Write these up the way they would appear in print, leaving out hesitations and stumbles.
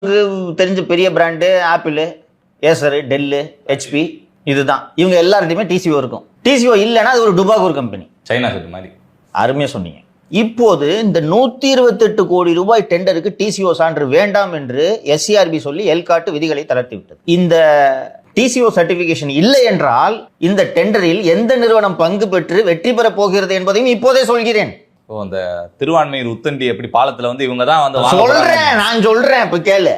தெரிஞ்ச பெரிய brand apple, Acer, tell, HP, இதுதான். இவங்க எல்லார்ட்டையுமே டிசிஓ இருக்கும். டிசிஓ இல்லைன்னா அது ஒரு டுபாகூர் கம்பெனி, சைனா செட் மாதிரி. அருமையா சொன்னீங்க. இப்போது இந்த 128 கோடி ரூபாய் டெண்டருக்கு டிசிஓ சான்று வேண்டாம் என்று எஸ்சிஆர்பி சொல்லி எல்காட்டு விதிகளை தளர்த்தி விட்டது. இந்த டிசிஓ சர்டிபிகேஷன் இல்லை என்றால் இந்த டெண்டரில் எந்த நிறுவனம் பங்கு பெற்று வெற்றி பெற போகிறது என்பதையும் இப்போதே சொல்கிறேன். அந்த திருவான்மையூர் உத்தண்டி எப்படி பாலத்துல இவங்க தான் நான் சொல்றேன் இப்ப கேளு.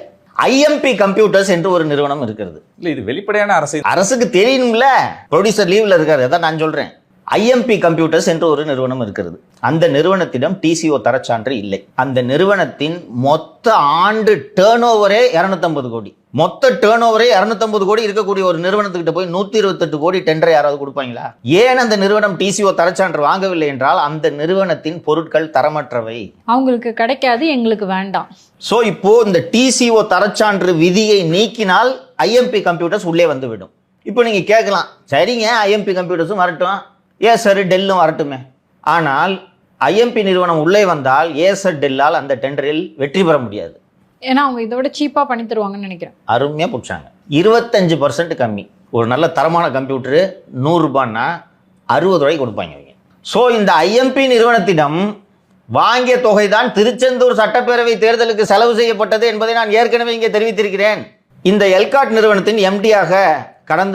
ஐஎம்பி கம்ப்யூட்டர்ஸ் என்று ஒரு நிறுவனம் இருக்கிறது. இல்ல இது வெளிப்படையான அரசுக்கு தெரியணும்ல. ப்ரொடியூசர் லீவ்ல இருக்காரு, அதான் நான் சொல்றேன். ஐஎம்பி கம்ப்யூட்டர்ஸ் என்று ஒரு நிறுவனம் இருக்கிறது. அந்த நிறுவனத்திடம் டிசிஓ தரச்சான்று இல்லை. அந்த நிறுவனத்தின் மொத்த ஆண்டு டேர்ன் ஓவரே 250 கோடி. மொத்த டேர்ன் ஓவரே 250 கோடி இருக்கக்கூடிய ஒரு நிறுவனத்துக்கிட்ட போய் 128 கோடி டெண்டரை யாராவது கொடுப்பாங்களா? ஏன் அந்த நிறுவனம் டிசிஓ தரச்சான்று வாங்கவில்லை என்றால் அந்த நிறுவனத்தின் பொருட்கள் தரமற்றவை, அவங்களுக்கு கிடைக்காது, எங்களுக்கு வேண்டாம். சோ இப்போ இந்த டிசிஓ தரச்சான்று விதியை நீக்கினால் ஐஎம்பி கம்ப்யூட்டர்ஸ் உள்ளே வந்துவிடும். இப்போ நீங்க கேட்கலாம், சரிங்க ஐஎம்பி கம்ப்யூட்டர்ஸும் வரட்டும், ஏசர் டெல்லும் வரட்டுமே. ஆனால் ஐஎம்பி நிறுவனம் உள்ளே வந்தால் ஏசர் டெல்லால் அந்த டெண்டரில் வெற்றி பெற முடியாது. ஏன்னா அவங்க இதோட சீப்பா பண்ணி தருவாங்கன்னு நினைக்கிறேன். அருமையா பிடிச்சாங்க. 25% கம்மி. ஒரு நல்ல தரமான கம்ப்யூட்டரு 100 ரூபான்னா 60 ரூபாய்க்கு கொடுப்பாங்க அவங்க. ஸோ இந்த ஐஎம்பி நிறுவனத்திடம் வாங்கிய தொகை தான் திருச்செந்தூர் சட்டப்பேரவை தேர்தலுக்கு செலவு செய்யப்பட்டது என்பதை நான் ஏற்கனவே இங்கே தெரிவித்திருக்கிறேன். இந்த எல்காட் நிறுவனத்தின் எம்டியாக கடந்த